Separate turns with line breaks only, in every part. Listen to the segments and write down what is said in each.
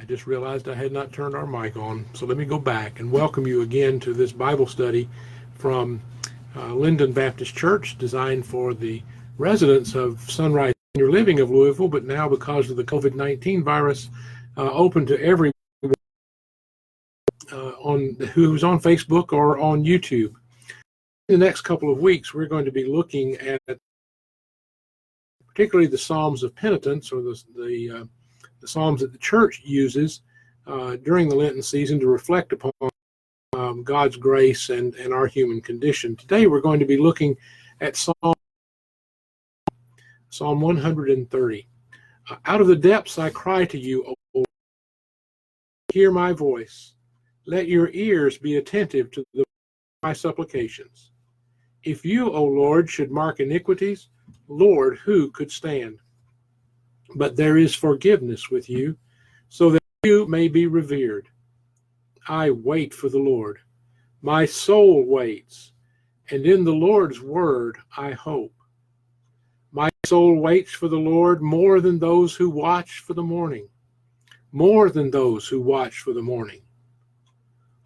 just realized I had not turned our mic on, so let me go back and welcome you again to this Bible study from Lyndon Baptist Church, designed for the residents of Sunrise Senior Living of Louisville, but now because of the COVID-19 virus, open to everyone who's on Facebook or on YouTube. In the next couple of weeks, we're going to be looking at particularly the Psalms of Penitence, or the Psalms that the church uses during the Lenten season to reflect upon God's grace and our human condition. Today we're going to be looking at Psalm 130. Out of the depths I cry to you, O Lord. Hear my voice. Let your ears be attentive to my supplications. If you, O Lord, should mark iniquities, Lord, who could stand? But there is forgiveness with you, so that you may be revered. I wait for the Lord. My soul waits, and in the Lord's word I hope. My soul waits for the Lord more than those who watch for the morning, more than those who watch for the morning.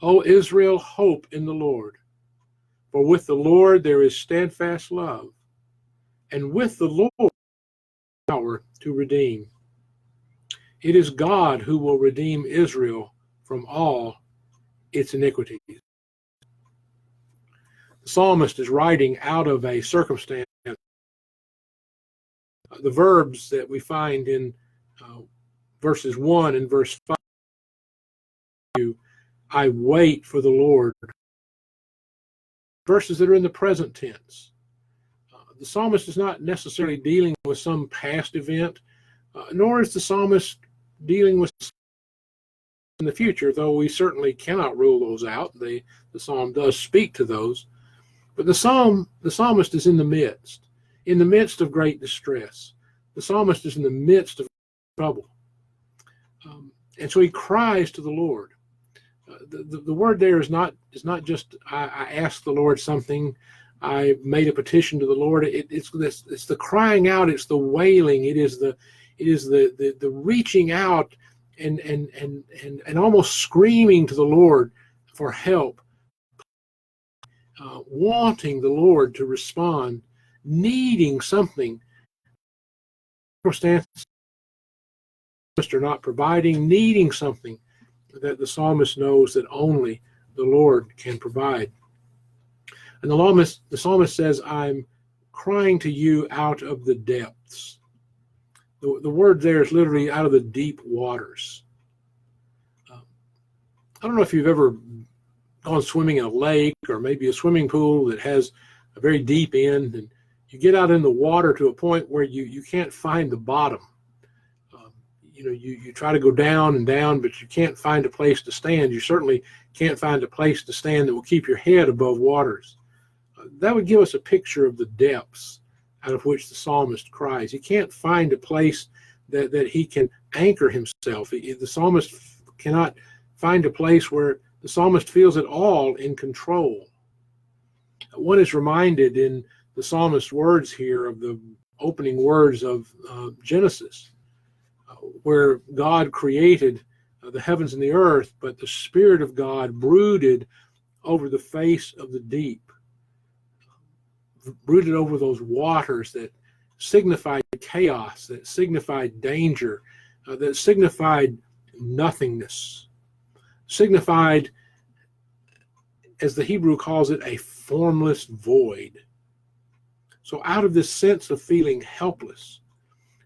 O Israel, hope in the Lord. For with the Lord there is steadfast love, and with the Lord power to redeem. It is God who will redeem Israel from all its iniquities. The psalmist is writing out of a circumstance. The verbs that we find in verses 1 and verse 5, I wait for the Lord. Verses that are in the present tense. The psalmist is not necessarily dealing with some past event, nor is the psalmist dealing with in the future, though we certainly cannot rule those out. The psalm does speak to those. But the psalmist is in the midst of great distress. The psalmist is in the midst of trouble. And so he cries to the Lord. The word there is not just I asked the Lord something, I made a petition to the Lord. It's the crying out, it's the wailing, it is the reaching out and almost screaming to the Lord for help, wanting the Lord to respond, needing something. Circumstances are not providing, needing something that the psalmist knows that only the Lord can provide. And the psalmist says, I'm crying to you out of the depths. The word there is literally out of the deep waters. I don't know if you've ever gone swimming in a lake or maybe a swimming pool that has a very deep end, and you get out in the water to a point where you can't find the bottom. You try to go down and down, but you can't find a place to stand. You certainly can't find a place to stand that will keep your head above waters. That would give us a picture of the depths out of which the psalmist cries. He can't find a place that he can anchor himself. The psalmist cannot find a place where the psalmist feels at all in control. One is reminded in the psalmist's words here of the opening words of Genesis, where God created the heavens and the earth, but the Spirit of God brooded over the face of the deep, brooded over those waters that signified chaos, that signified danger, that signified nothingness, signified, as the Hebrew calls it, a formless void. So out of this sense of feeling helpless,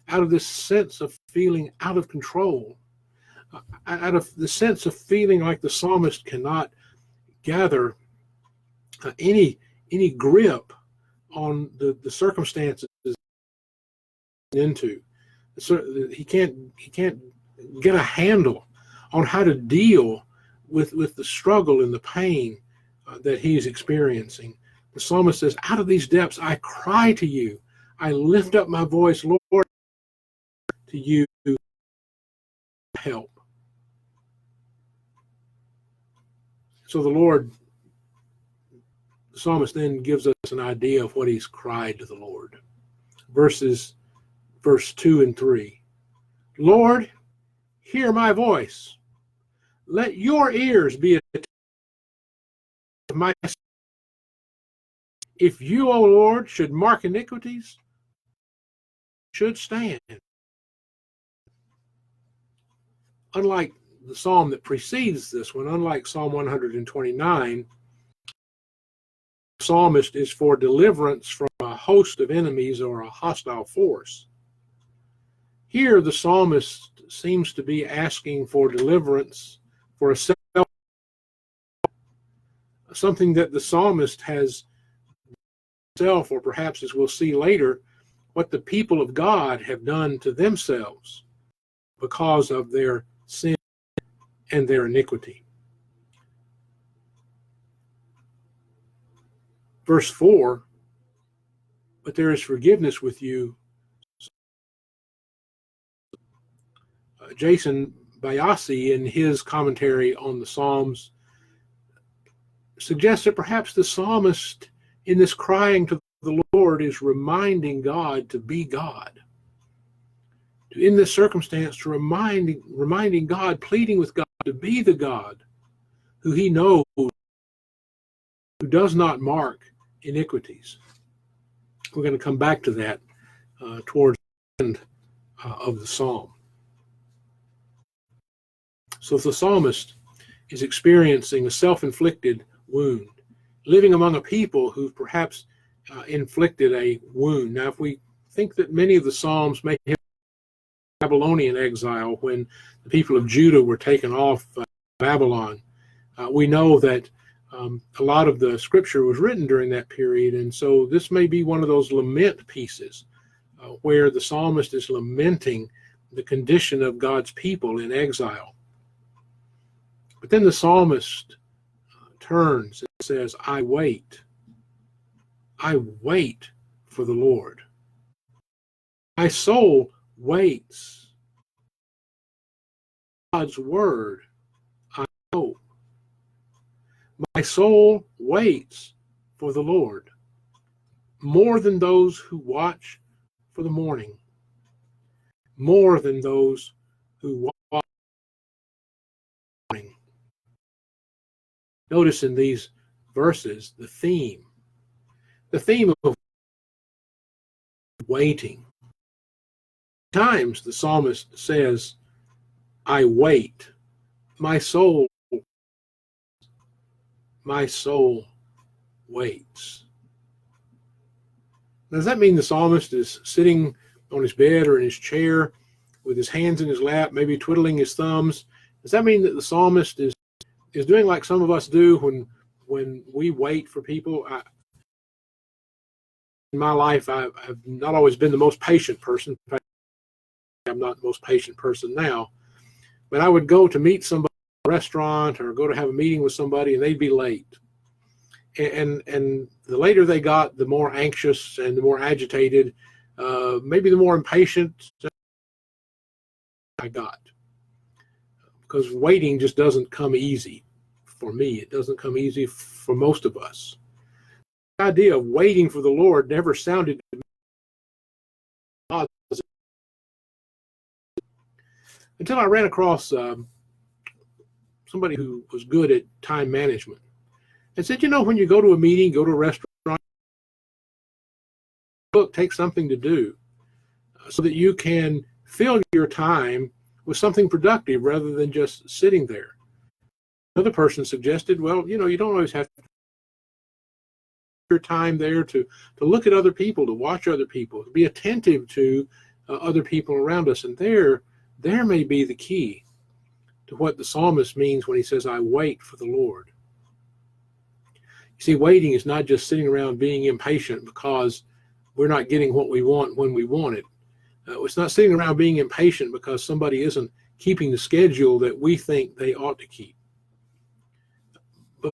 out of this sense of feeling out of control, out of the sense of feeling like the psalmist cannot gather any grip on the circumstances into, so he can't get a handle on how to deal with the struggle and the pain that he's experiencing. The psalmist says, out of these depths I cry to you, I lift up my voice, Lord, to you, help. So the psalmist then gives us an idea of what he's cried to the Lord. Verse 2 and 3. Lord, hear my voice. Let your ears be attentive to my. If you, O Lord, should mark iniquities, should stand. Unlike the psalm that precedes this one, unlike Psalm 129, the psalmist is for deliverance from a host of enemies or a hostile force. Here, the psalmist seems to be asking for deliverance for a something that the psalmist has himself, or perhaps as we'll see later, what the people of God have done to themselves because of their sin and their iniquity. Verse 4, but there is forgiveness with you. Jason Bayasi, in his commentary on the Psalms, suggests that perhaps the psalmist, in this crying to the Lord, is reminding God to be God. In this circumstance, to reminding God, pleading with God to be the God who he knows, who does not mark iniquities. We're going to come back to that towards the end of the psalm. So if the psalmist is experiencing a self-inflicted wound, living among a people who perhaps inflicted a wound. Now, if we think that many of the psalms may have Babylonian exile when the people of Judah were taken off Babylon, we know that a lot of the scripture was written during that period, and so this may be one of those lament pieces where the psalmist is lamenting the condition of God's people in exile. But then the psalmist turns and says, I wait for the Lord. My soul waits. God's word, I hope. My soul waits for the Lord, more than those who watch for the morning, more than those who watch for the morning. Notice in these verses the theme of waiting. Times the psalmist says, I wait. My soul waits. Now, does that mean the psalmist is sitting on his bed or in his chair with his hands in his lap, maybe twiddling his thumbs? Does that mean that the psalmist is doing like some of us do when we wait for people? In my life, I've not always been the most patient person. In fact, I'm not the most patient person now. But I would go to meet somebody at a restaurant or go to have a meeting with somebody, and they'd be late. And the later they got, the more anxious and the more agitated, maybe the more impatient I got. Because waiting just doesn't come easy for me. It doesn't come easy for most of us. The idea of waiting for the Lord never sounded to me until I ran across somebody who was good at time management and said, when you go to a meeting, go to a restaurant, take something to do so that you can fill your time with something productive rather than just sitting there. Another person suggested, you don't always have to your time there to look at other people, to watch other people, to be attentive to other people around us. And there may be the key to what the psalmist means when he says, I wait for the Lord. You see, waiting is not just sitting around being impatient because we're not getting what we want when we want it. It's not sitting around being impatient because somebody isn't keeping the schedule that we think they ought to keep. But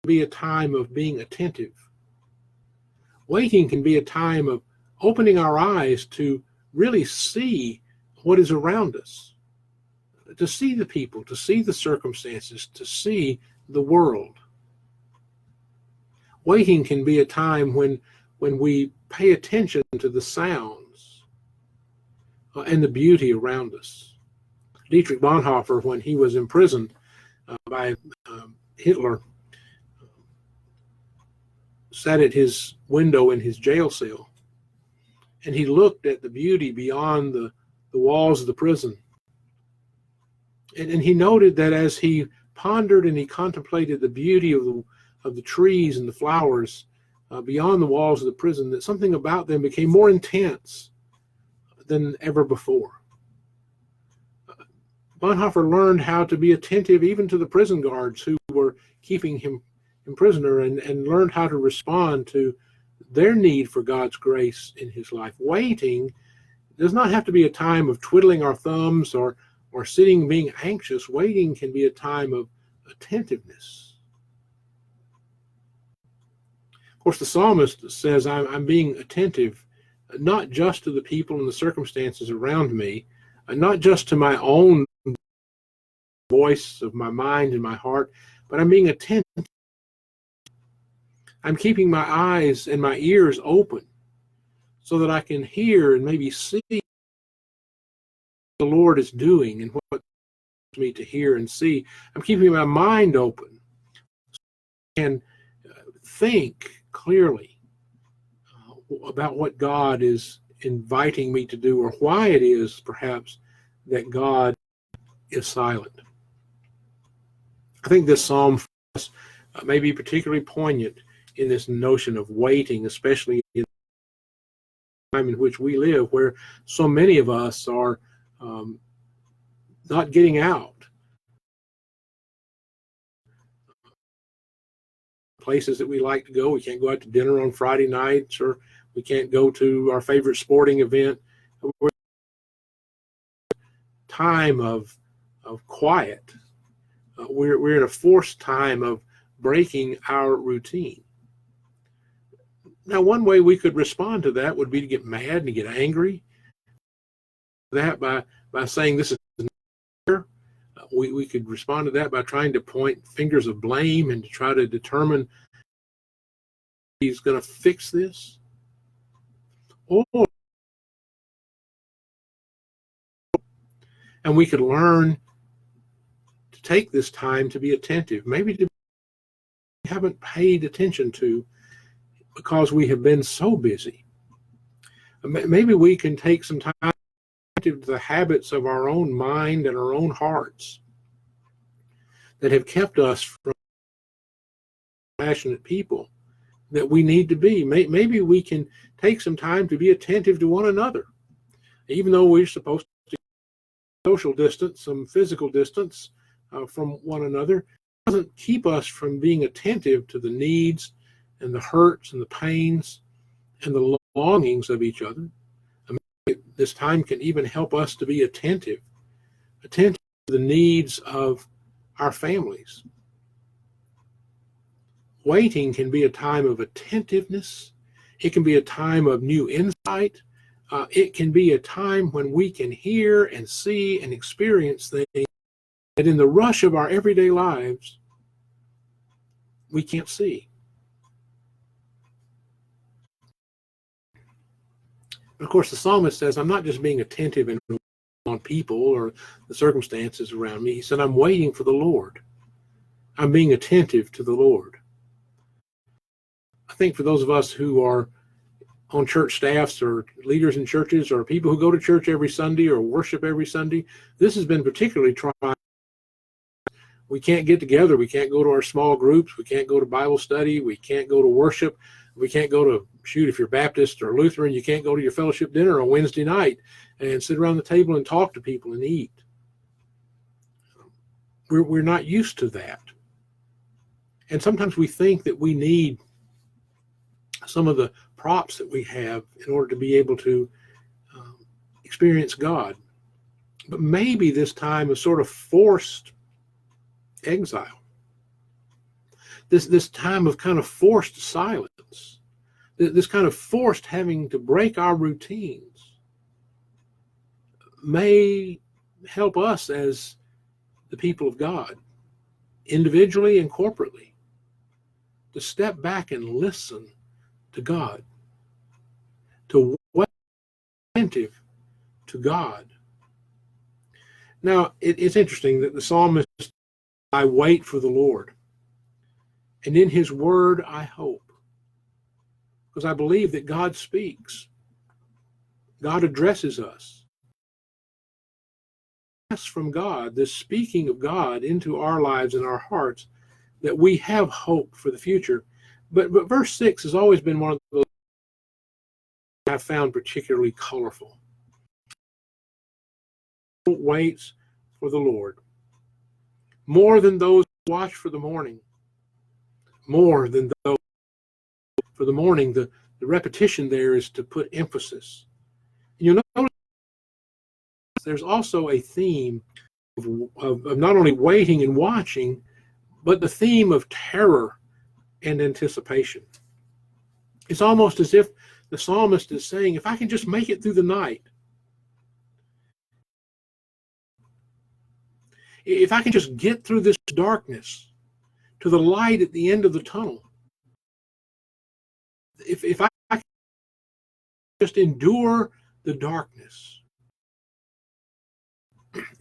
be a time of being attentive. Waiting can be a time of opening our eyes to really see what is around us, to see the people, to see the circumstances, to see the world. Waiting can be a time when we pay attention to the sounds and the beauty around us. Dietrich Bonhoeffer, when he was imprisoned by Hitler, sat at his window in his jail cell, and he looked at the beauty beyond the walls of the prison. And he noted that as he pondered and he contemplated the beauty of the trees and the flowers beyond the walls of the prison, that something about them became more intense than ever before. Bonhoeffer learned how to be attentive even to the prison guards who were keeping him prisoner, and learned how to respond to their need for God's grace in his life. Waiting does not have to be a time of twiddling our thumbs or sitting being anxious. Waiting can be a time of attentiveness. Of course, the psalmist says, I'm being attentive, not just to the people and the circumstances around me, not just to my own voice of my mind and my heart, but I'm being attentive. I'm keeping my eyes and my ears open so that I can hear and maybe see what the Lord is doing and what me to hear and see. I'm keeping my mind open and think clearly about what God is inviting me to do, or why it is perhaps that God is silent. I think this psalm for us may be particularly poignant in this notion of waiting, especially in the time in which we live, where so many of us are not getting out. Places that we like to go, we can't go out to dinner on Friday nights, or we can't go to our favorite sporting event. Time of quiet. We're in a forced time of breaking our routine. Now, one way we could respond to that would be to get mad and to get angry. That by saying this is fair. We could respond to that by trying to point fingers of blame and to try to determine he's going to fix this. And we could learn to take this time to be attentive, maybe to we haven't paid attention to because we have been so busy. Maybe we can take some time to the habits of our own mind and our own hearts that have kept us from passionate people that we need to be. Maybe we can take some time to be attentive to one another, even though we're supposed to social distance, some physical distance from one another. It doesn't keep us from being attentive to the needs and the hurts and the pains and the longings of each other. This time can even help us to be attentive to the needs of our families. Waiting can be a time of attentiveness. It can be a time of new insight. It can be a time when we can hear and see and experience things that in the rush of our everyday lives we can't see. Of course, the psalmist says, I'm not just being attentive on people or the circumstances around me. He said, I'm waiting for the Lord. I'm being attentive to the Lord. I think for those of us who are on church staffs or leaders in churches or people who go to church every Sunday or worship every Sunday, this has been particularly trying. We can't get together. We can't go to our small groups. We can't go to Bible study. We can't go to worship. We can't go to, if you're Baptist or Lutheran, you can't go to your fellowship dinner on Wednesday night and sit around the table and talk to people and eat. We're not used to that. And sometimes we think that we need some of the props that we have in order to be able to experience God. But maybe this time is sort of forced exile. This time of kind of forced silence, this kind of forced having to break our routines may help us as the people of God, individually and corporately, to step back and listen to God, to be attentive to God. Now, it's interesting that the psalmist, I wait for the Lord, and in his word I hope, because I believe that God speaks. God addresses us. Ask from God, this speaking of God into our lives and our hearts, that we have hope for the future. But verse 6 has always been one of those I've found particularly colorful. Waits for the Lord, more than those who watch for the morning, more than those for the morning. The repetition there is to put emphasis. You'll notice there's also a theme of not only waiting and watching, but the theme of terror and anticipation. It's almost as if the psalmist is saying, if I can just make it through the night, if I can just get through this darkness to the light at the end of the tunnel, if I can just endure the darkness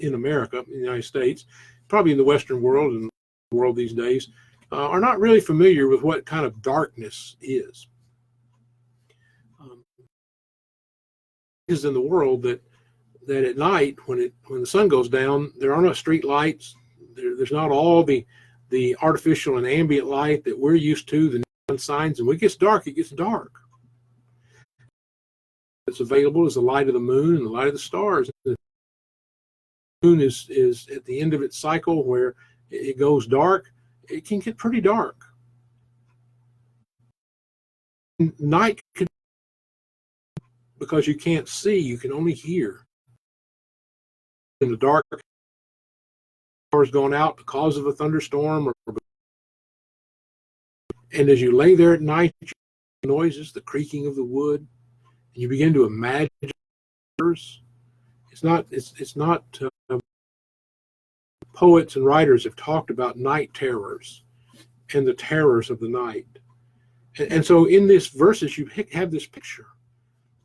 in America, in the United States, probably in the Western world and the world these days, are not really familiar with what kind of darkness is. Is in the world that at night, when the sun goes down, there are no street lights. There's not all the artificial and ambient light that we're used to, the neon signs. And when it gets dark, it gets dark. It's available is the light of the moon and the light of the stars. The moon is at the end of its cycle where it goes dark. It can get pretty dark. Night could, because you can't see, you can only hear. In the dark, power's gone out because of a thunderstorm, and as you lay there at night, the noises, the creaking of the wood, and you begin to imagine. It's not. Poets and writers have talked about night terrors and the terrors of the night, and so in these verses you have this picture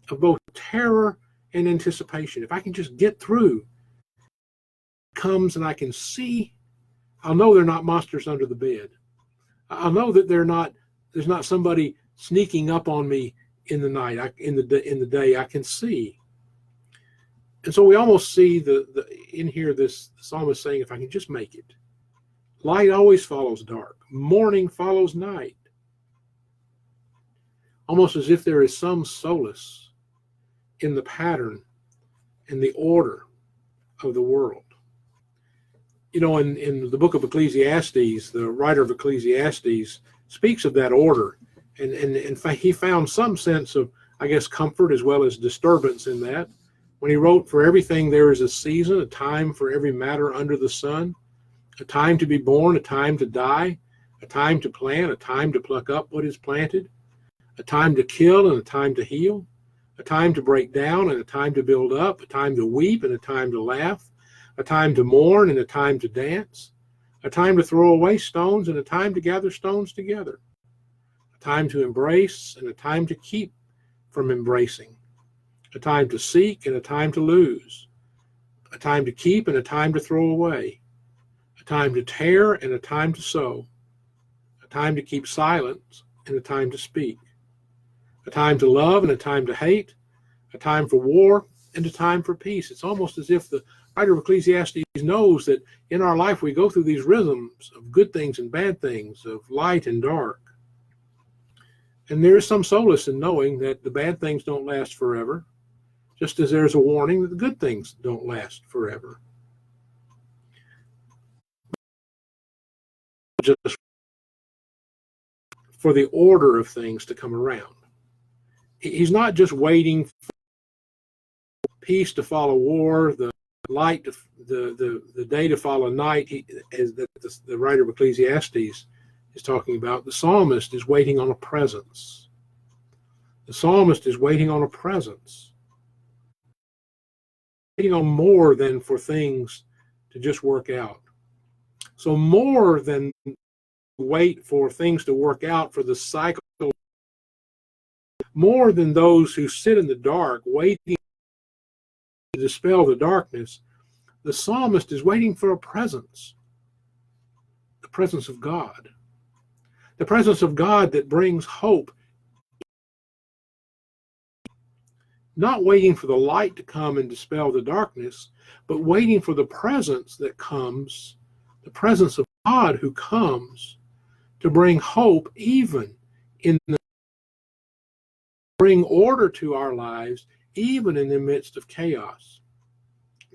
of both terror and anticipation. If I can just get through, comes and I can see, I'll know they're not monsters under the bed. I'll know that there's not somebody sneaking up on me in the night. In the day I can see. And so we almost see in here this psalmist saying, if I can just make it. Light always follows dark. Morning follows night. Almost as if there is some solace in the pattern and the order of the world. You know, in the book of Ecclesiastes, the writer of Ecclesiastes speaks of that order. And in fact, he found some sense of, I guess, comfort as well as disturbance in that. When he wrote, for everything there is a season, a time for every matter under the sun, a time to be born, a time to die, a time to plant, a time to pluck up what is planted, a time to kill and a time to heal, a time to break down and a time to build up, a time to weep and a time to laugh, a time to mourn and a time to dance, a time to throw away stones and a time to gather stones together, a time to embrace and a time to keep from embracing, a time to seek and a time to lose, a time to keep and a time to throw away, a time to tear and a time to sow, a time to keep silent and a time to speak, a time to love and a time to hate, a time for war and a time for peace. It's almost as if the writer of Ecclesiastes knows that in our life we go through these rhythms of good things and bad things, of light and dark. And there is some solace in knowing that the bad things don't last forever, just as there's a warning that the good things don't last forever. Just for the order of things to come around. He's not just waiting for peace to follow war, the light to, the day to follow night, as the writer of Ecclesiastes is talking about. The psalmist is waiting on a presence. The psalmist is waiting on a presence. Waiting on more than for things to just work out. So more than wait for things to work out for the cycle, more than those who sit in the dark waiting to dispel the darkness, The psalmist is waiting for a presence, the presence of God. The presence of God that brings hope. Not waiting for the light to come and dispel the darkness, but waiting for the presence that comes, the presence of God who comes to bring hope even in the bring order to our lives even in the midst of chaos,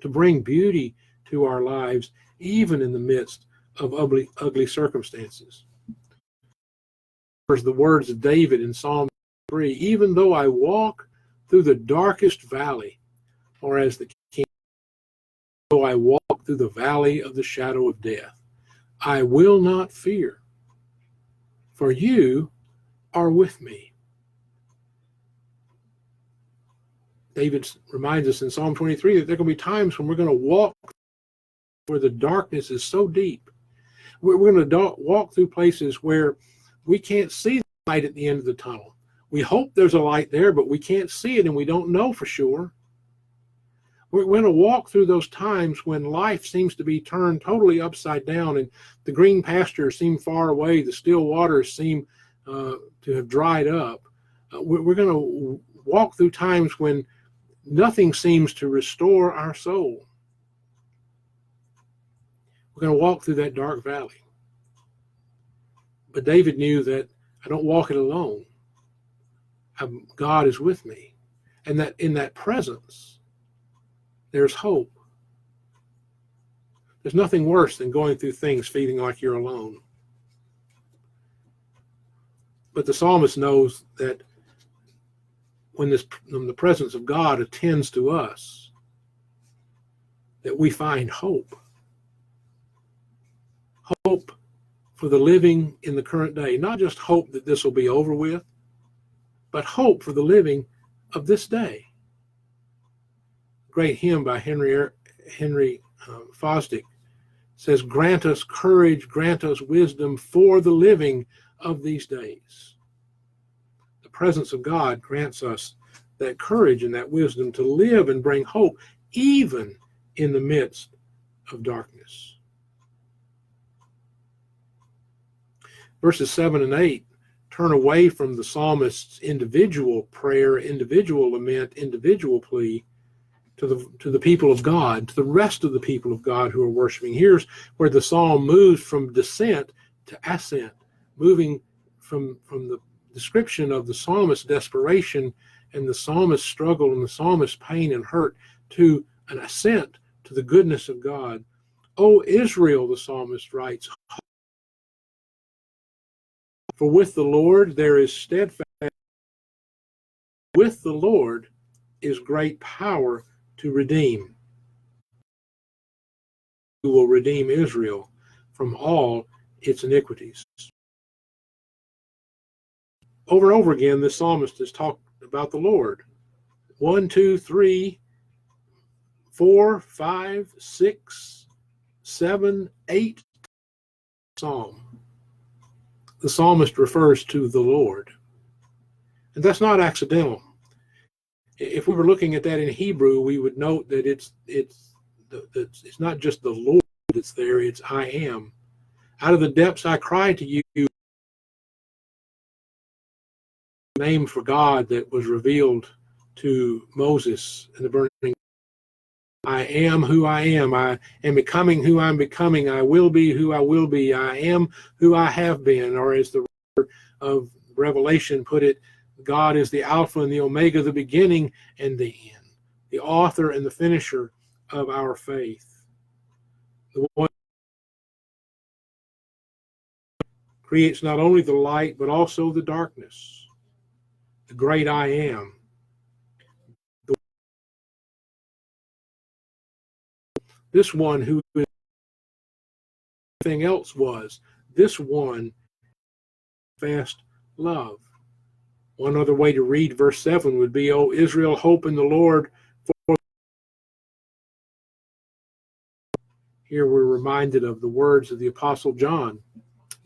to bring beauty to our lives even in the midst of ugly circumstances. There's the words of David in Psalm 3, even though I walk through the darkest valley, or as the king, though I walk through the valley of the shadow of death, I will not fear, for you are with me. David reminds us in Psalm 23 that there are going to be times when we're going to walk where the darkness is so deep. We're going to walk through places where we can't see the light at the end of the tunnel. We hope there's a light there, but we can't see it and we don't know for sure. We're going to walk through those times when life seems to be turned totally upside down and the green pastures seem far away, the still waters seem to have dried up. We're going to walk through times when nothing seems to restore our soul. We're going to walk through that dark valley. But David knew that I don't walk it alone. God is with me. And that in that presence, there's hope. There's nothing worse than going through things feeling like you're alone. But the psalmist knows that when the presence of God attends to us, that we find hope. Hope for the living in the current day. Not just hope that this will be over with, but hope for the living of this day. Great hymn by Henry Fosdick says, grant us courage, grant us wisdom for the living of these days. The presence of God grants us that courage and that wisdom to live and bring hope even in the midst of darkness. Verses 7 and 8 turn away from the psalmist's individual prayer, individual lament, individual plea to the people of God, to the rest of the people of God who are worshiping. Here's where the psalm moves from descent to ascent, moving from the description of the psalmist's desperation and the psalmist's struggle and the psalmist's pain and hurt to an ascent to the goodness of God. O Israel, the psalmist writes, for with the Lord there is steadfast, with the Lord is great power to redeem. Who will redeem Israel from all its iniquities. Over and over again, this psalmist has talked about the Lord. 1, 2, 3, 4, 5, 6, 7, 8 Psalm. The psalmist refers to the Lord. And that's not accidental. If we were looking at that in Hebrew, we would note that it's not just the Lord that's there, it's I am. Out of the depths I cry to you. Name for God that was revealed to Moses in the burning. I am who I am. I am becoming who I'm becoming. I will be who I will be. I am who I have been. Or as the writer of Revelation put it, God is the Alpha and the Omega, the beginning and the end, the author and the finisher of our faith. The one who creates not only the light, but also the darkness. The great I am. This one who everything else was. This one, fast love. One other way to read verse 7 would be, O Israel, hope in the Lord. Here we're reminded of the words of the Apostle John.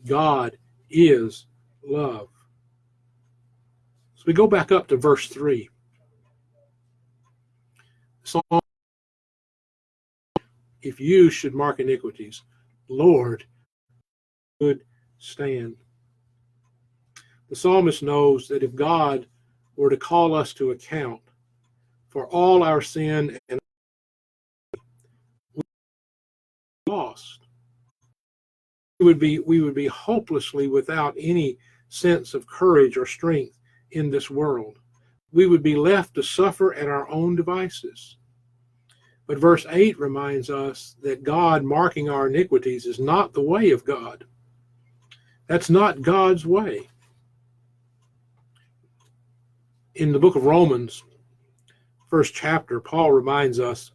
God is love. So we go back up to verse 3. Psalm if you should mark iniquities, Lord, would stand. The psalmist knows that if God were to call us to account for all our sin and lost, we would be hopelessly without any sense of courage or strength in this world. We would be left to suffer at our own devices. But verse 8 reminds us that God marking our iniquities is not the way of God. That's not God's way. In the book of Romans, first chapter, Paul reminds us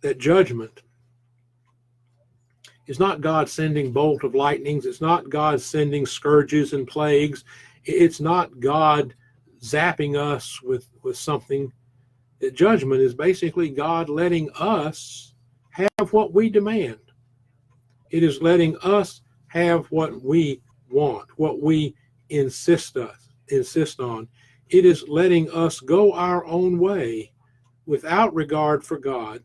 that judgment is not God sending bolt of lightnings. It's not God sending scourges and plagues. It's not God zapping us with something. That judgment is basically God letting us have what we demand. It is letting us have what we want, what we insist on. It is letting us go our own way without regard for God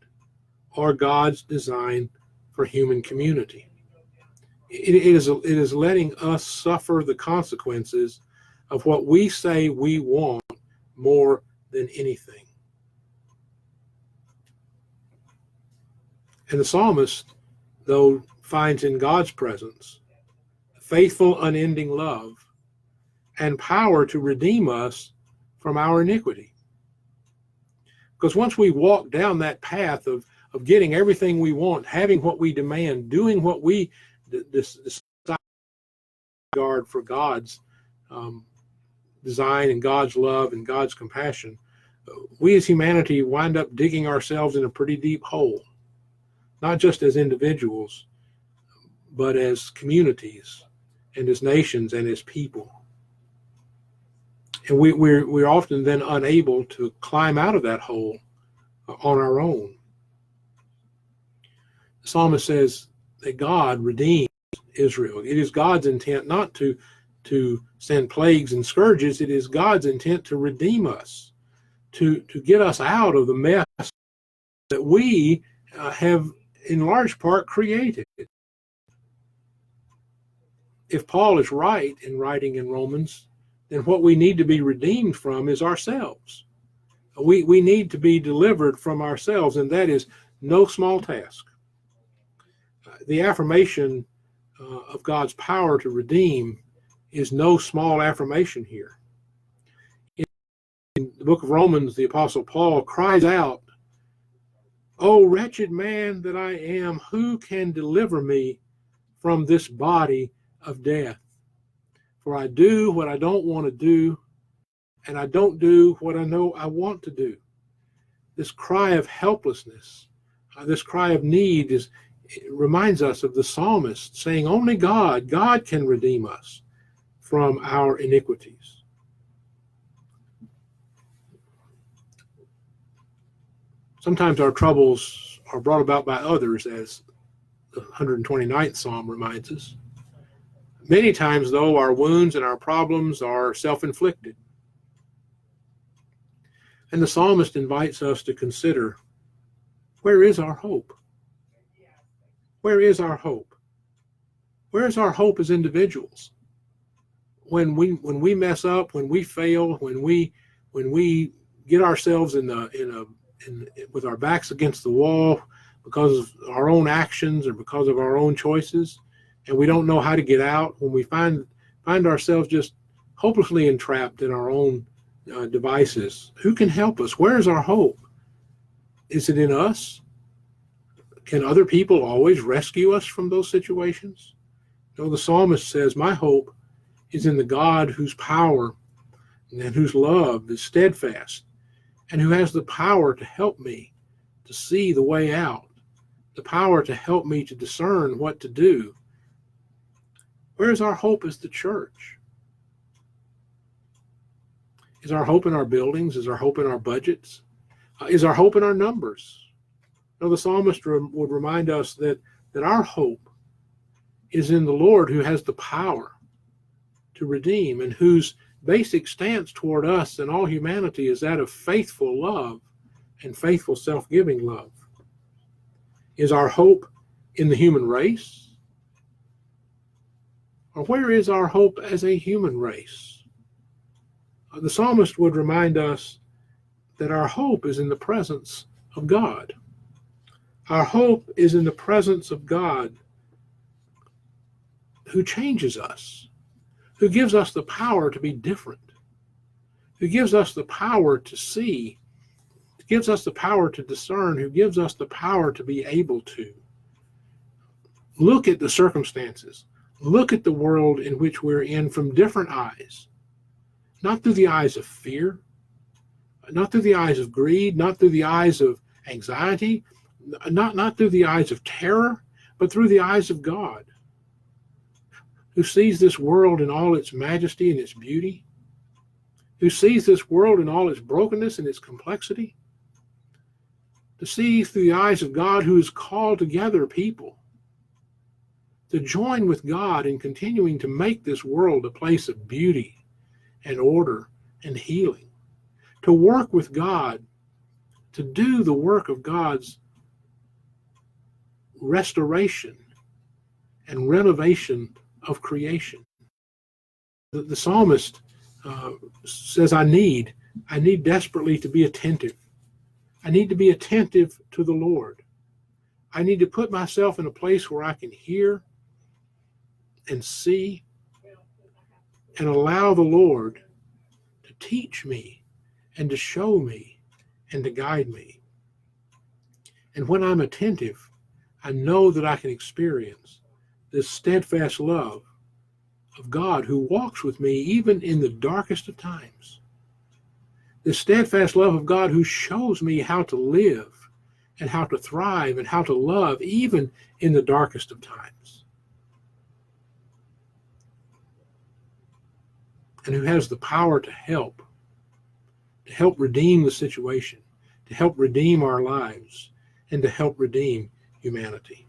or God's design for human community. It is letting us suffer the consequences of what we say we want more than anything. And the psalmist, though, finds in God's presence faithful, unending love and power to redeem us from our iniquity. Because once we walk down that path of getting everything we want, having what we demand, doing what we decide regard for God's design and God's love and God's compassion, we as humanity wind up digging ourselves in a pretty deep hole. Not just as individuals, but as communities and as nations and as people. And we're often then unable to climb out of that hole on our own. The psalmist says that God redeems Israel. It is God's intent not to send plagues and scourges. It is God's intent to redeem us, to get us out of the mess that we have in large part created. If Paul is right in writing in Romans, then what we need to be redeemed from is ourselves. We need to be delivered from ourselves, and that is no small task. The affirmation of God's power to redeem is no small affirmation here. In the book of Romans, the Apostle Paul cries out, "O wretched man that I am, who can deliver me from this body of death? For I do what I don't want to do, and I don't do what I know I want to do." This cry of helplessness, this cry of need it reminds us of the psalmist saying only God can redeem us from our iniquities. Sometimes our troubles are brought about by others, as the 129th Psalm reminds us. Many times, though, our wounds and our problems are self-inflicted. And the psalmist invites us to consider, where is our hope? Where is our hope? Where is our hope as individuals? When we mess up, when we fail, when we get ourselves with our backs against the wall because of our own actions or because of our own choices, and we don't know how to get out, when we find ourselves just hopelessly entrapped in our own devices, who can help us? Where is our hope? Is it in us? Can other people always rescue us from those situations? No, the psalmist says, my hope is in the God whose power and whose love is steadfast, and who has the power to help me to see the way out, the power to help me to discern what to do. Where is our hope as the church? Is our hope in our buildings? Is our hope in our budgets? Is our hope in our numbers? No, the psalmist would remind us that our hope is in the Lord, who has the power to redeem and whose basic stance toward us and all humanity is that of faithful love and faithful self-giving love. Is our hope in the human race? Or where is our hope as a human race? The psalmist would remind us that our hope is in the presence of God. Our hope is in the presence of God, who changes us, who gives us the power to be different, who gives us the power to see, who gives us the power to discern, who gives us the power to be able to look at the circumstances, look at the world in which we're in from different eyes, not through the eyes of fear, not through the eyes of greed, not through the eyes of anxiety, not through the eyes of terror, but through the eyes of God, who sees this world in all its majesty and its beauty, who sees this world in all its brokenness and its complexity, to see through the eyes of God, who has called together people to join with God in continuing to make this world a place of beauty and order and healing, to work with God, to do the work of God's restoration and renovation of creation. The psalmist says, I need desperately to be attentive. I need to be attentive to the Lord. I need to put myself in a place where I can hear and see and allow the Lord to teach me and to show me and to guide me. And when I'm attentive, I know that I can experience this steadfast love of God, who walks with me even in the darkest of times. This steadfast love of God, who shows me how to live and how to thrive and how to love even in the darkest of times. And who has the power to help redeem the situation, to help redeem our lives, and to help redeem humanity.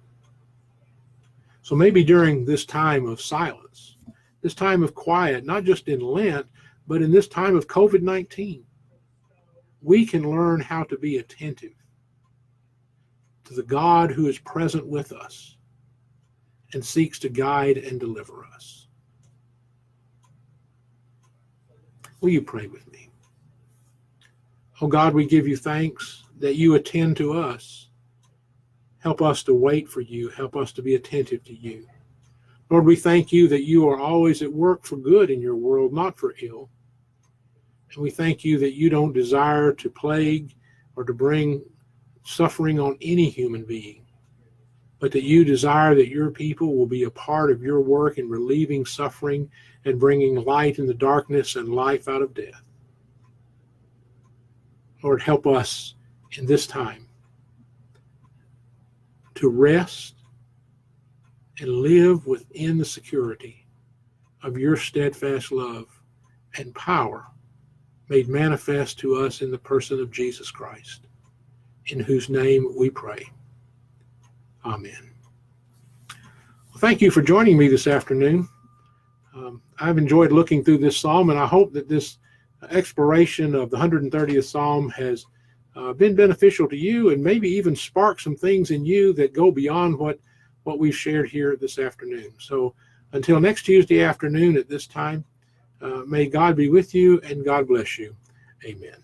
So maybe during this time of silence, this time of quiet, not just in Lent, but in this time of COVID-19, we can learn how to be attentive to the God who is present with us and seeks to guide and deliver us. Will you pray with me? Oh God, we give you thanks that you attend to us. Help us to wait for you. Help us to be attentive to you. Lord, we thank you that you are always at work for good in your world, not for ill. And we thank you that you don't desire to plague or to bring suffering on any human being, but that you desire that your people will be a part of your work in relieving suffering and bringing light in the darkness and life out of death. Lord, help us in this time to rest and live within the security of your steadfast love and power made manifest to us in the person of Jesus Christ, in whose name we pray. Amen. Well, thank you for joining me this afternoon. I've enjoyed looking through this psalm, and I hope that this exploration of the 130th Psalm has been beneficial to you and maybe even sparked some things in you that go beyond what we've shared here this afternoon. So until next Tuesday afternoon at this time, may God be with you and God bless you. Amen.